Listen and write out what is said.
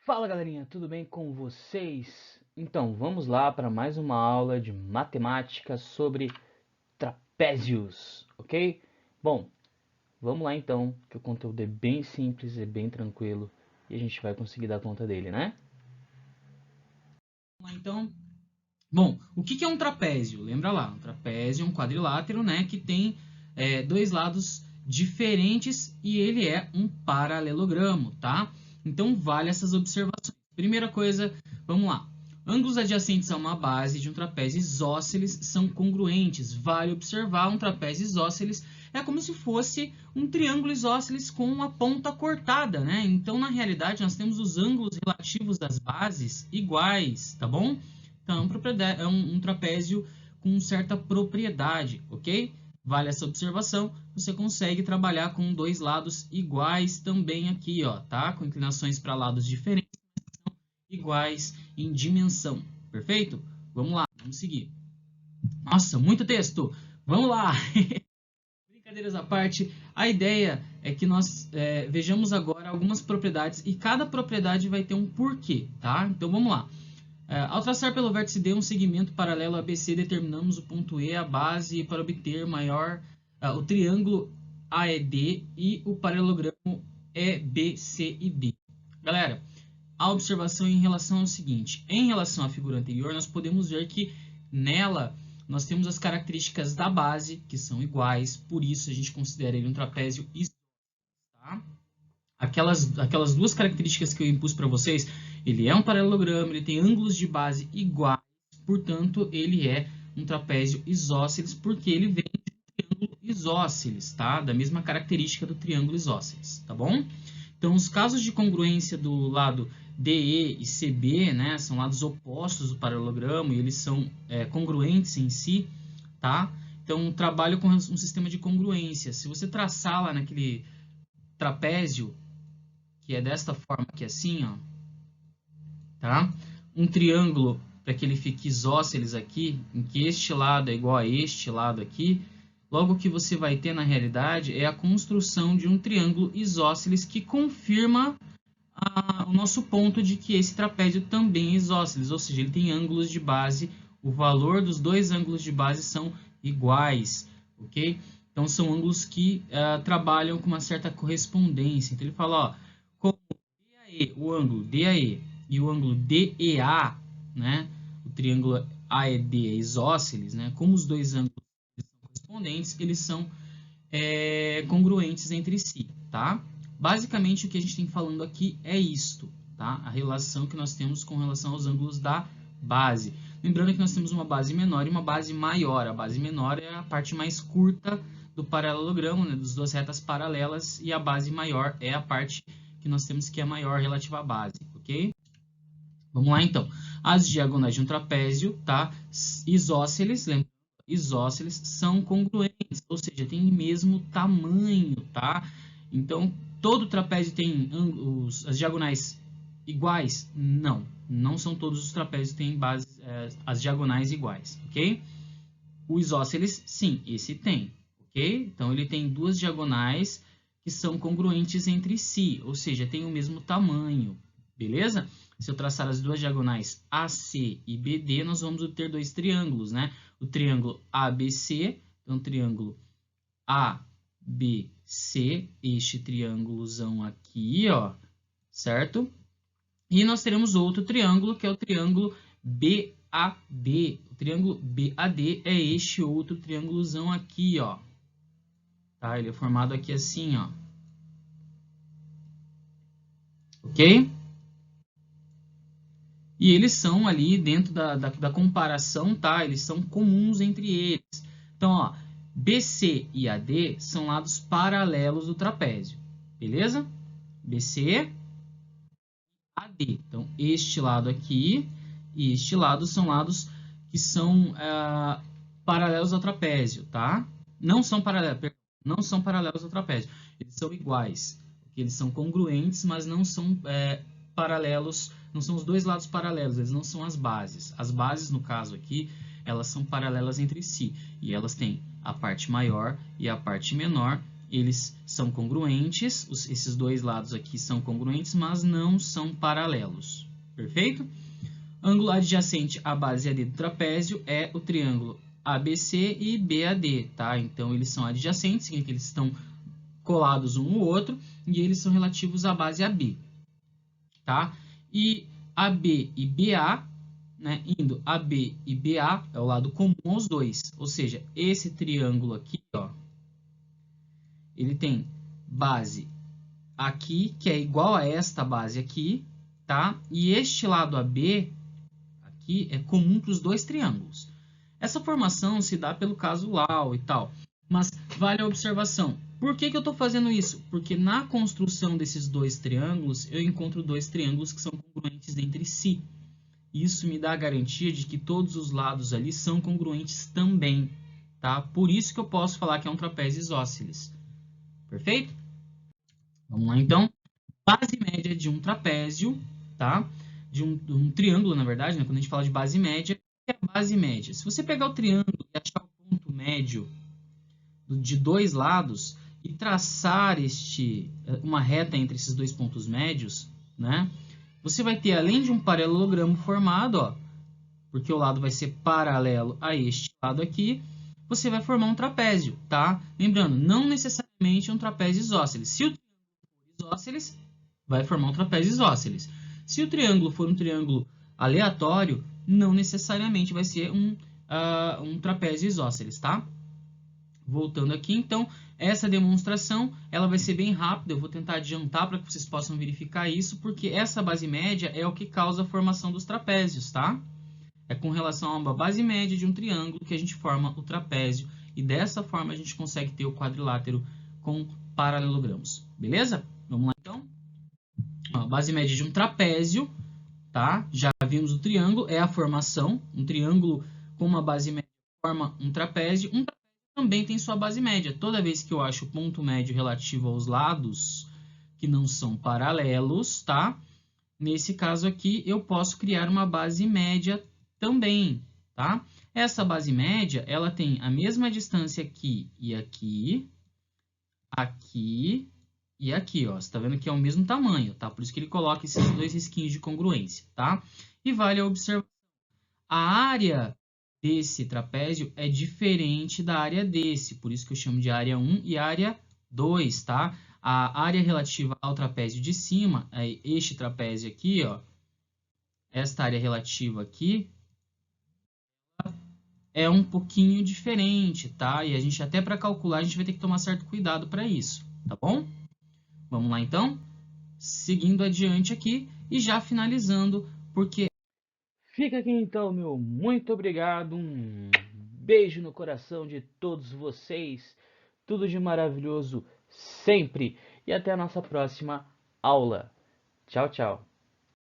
Fala galerinha, tudo bem com vocês? Então, vamos lá para mais uma aula de matemática sobre trapézios, ok? Bom, vamos lá então, que o conteúdo é bem simples, é bem tranquilo e a gente vai conseguir dar conta dele, né? Vamos lá, então, bom, o que é um trapézio? Lembra lá, um trapézio é um quadrilátero, né, que tem dois lados diferentes e ele é um paralelogramo, tá? Então, vale essas observações. Primeira coisa, vamos lá. Ângulos adjacentes a uma base de um trapézio isósceles são congruentes. Vale observar, um trapézio isósceles é como se fosse um triângulo isósceles com uma ponta cortada, né? Então, na realidade, nós temos os ângulos relativos das bases iguais, tá bom? Então, é um trapézio com certa propriedade, ok? Vale essa observação. Você consegue trabalhar com dois lados iguais também aqui, ó, tá? Com inclinações para lados diferentes, iguais em dimensão. Perfeito? Vamos lá, vamos seguir. Nossa, muito texto! Vamos lá! Brincadeiras à parte, a ideia é que nós vejamos agora algumas propriedades e cada propriedade vai ter um porquê, tá? Então vamos lá. Ao traçar pelo vértice D um segmento paralelo a BC, determinamos o ponto E, a base, para obter o triângulo AED e o paralelogramo EBC e D. Galera, a observação em relação ao seguinte: em relação à figura anterior, nós podemos ver que nela nós temos as características da base, que são iguais, por isso a gente considera ele um trapézio isósceles, tá? Aquelas duas características que eu impus para vocês, ele é um paralelogramo, ele tem ângulos de base iguais, portanto, ele é um trapézio isósceles, porque ele vem de um triângulo isósceles, tá? Da mesma característica do triângulo isósceles, tá bom? Então, os casos de congruência do lado DE e CB, né, são lados opostos do paralelogramo e eles são congruentes em si, tá? Então, trabalho com um sistema de congruência. Se você traçar lá naquele trapézio, que é desta forma aqui assim, ó, tá? Um triângulo para que ele fique isósceles aqui, em que este lado é igual a este lado aqui, logo o que você vai ter na realidade é a construção de um triângulo isósceles que confirma o nosso ponto de que esse trapézio também é isósceles, ou seja, ele tem ângulos de base, o valor dos dois ângulos de base são iguais, ok? Então, são ângulos que trabalham com uma certa correspondência. Então, ele fala, ó, como DAE, o ângulo DAE e o ângulo DEA, né? O triângulo AED é isósceles, né? Como os dois ângulos são correspondentes, eles são congruentes entre si, tá? Basicamente, o que a gente tem falando aqui é isto, tá? A relação que nós temos com relação aos ângulos da base. Lembrando que nós temos uma base menor e uma base maior. A base menor é a parte mais curta do paralelogramo, né, das duas retas paralelas, e a base maior é a parte que nós temos que é maior relativa à base, ok? Vamos lá, então. As diagonais de um trapézio, tá? Isósceles, lembrando, isósceles são congruentes, ou seja, tem o mesmo tamanho, tá? Então, todo trapézio tem as diagonais iguais? Não, não são todos os trapézios que têm as diagonais iguais, ok? O isósceles, sim, esse tem, ok? Então, ele tem duas diagonais que são congruentes entre si, ou seja, tem o mesmo tamanho, beleza? Se eu traçar as duas diagonais AC e BD, nós vamos ter dois triângulos, né? O triângulo ABC, então, triângulo ABC, este triângulozão aqui, ó, certo? E nós teremos outro triângulo, que é o triângulo BAD. O triângulo BAD é este outro triângulozão aqui, ó. Tá? Ele é formado aqui assim, ó. Ok? E eles são ali dentro da comparação, tá? Eles são comuns entre eles. Então, ó, BC e AD são lados paralelos do trapézio. Beleza? BC, AD. Então, este lado aqui e este lado são lados que são paralelos ao trapézio, tá? Não são paralelos ao trapézio. Eles são iguais. Porque eles são congruentes, mas não são paralelos, não são os dois lados paralelos, eles não são as bases. As bases, no caso aqui, elas são paralelas entre si. E elas têm a parte maior e a parte menor, eles são congruentes, esses dois lados aqui são congruentes, mas não são paralelos. Perfeito? Ângulo adjacente à base AD do trapézio é o triângulo ABC e BAD, tá? Então, eles são adjacentes, significa que eles estão colados um no outro, e eles são relativos à base AB, tá? E AB e BA, né, indo AB e BA, é o lado comum aos dois, ou seja, esse triângulo aqui, ó, ele tem base aqui, que é igual a esta base aqui, tá? E este lado AB aqui é comum para os dois triângulos. Essa formação se dá pelo caso Lau e tal, mas vale a observação. Por que eu estou fazendo isso? Porque na construção desses dois triângulos, eu encontro dois triângulos que são congruentes entre si. Isso me dá a garantia de que todos os lados ali são congruentes também, tá? Por isso que eu posso falar que é um trapézio isósceles. Perfeito? Vamos lá, então. Base média de um trapézio, tá? De um triângulo, na verdade, né? Quando a gente fala de base média, é a base média. Se você pegar o triângulo e achar o ponto médio de dois lados e traçar uma reta entre esses dois pontos médios, né? Você vai ter, além de um paralelogramo formado, ó, porque o lado vai ser paralelo a este lado aqui, você vai formar um trapézio, tá? Lembrando, não necessariamente um trapézio isósceles. Se o triângulo for isósceles, vai formar um trapézio isósceles. Se o triângulo for um triângulo aleatório, não necessariamente vai ser um trapézio isósceles, tá? Voltando aqui, então, essa demonstração ela vai ser bem rápida. Eu vou tentar adiantar para que vocês possam verificar isso, porque essa base média é o que causa a formação dos trapézios, tá? É com relação a uma base média de um triângulo que a gente forma o trapézio, e dessa forma a gente consegue ter o quadrilátero com paralelogramos. Beleza? Vamos lá, então. A base média de um trapézio, tá? Já vimos o triângulo, é a formação. Um triângulo com uma base média forma um trapézio. Um trapézio também tem sua base média. Toda vez que eu acho o ponto médio relativo aos lados que não são paralelos, tá? Nesse caso aqui, eu posso criar uma base média também, tá? Essa base média, ela tem a mesma distância aqui e aqui, aqui e aqui, ó. Você tá vendo que é o mesmo tamanho, tá? Por isso que ele coloca esses dois risquinhos de congruência, tá? E vale a observação. A área desse trapézio é diferente da área desse, por isso que eu chamo de área 1 e área 2, tá? A área relativa ao trapézio de cima, este trapézio aqui, ó, esta área relativa aqui, é um pouquinho diferente, tá? E a gente, até para calcular, a gente vai ter que tomar certo cuidado para isso, tá bom? Vamos lá, então? Seguindo adiante aqui e já finalizando, porque... Fica aqui, então, meu muito obrigado. Um beijo no coração de todos vocês. Tudo de maravilhoso sempre. E até a nossa próxima aula. Tchau, tchau.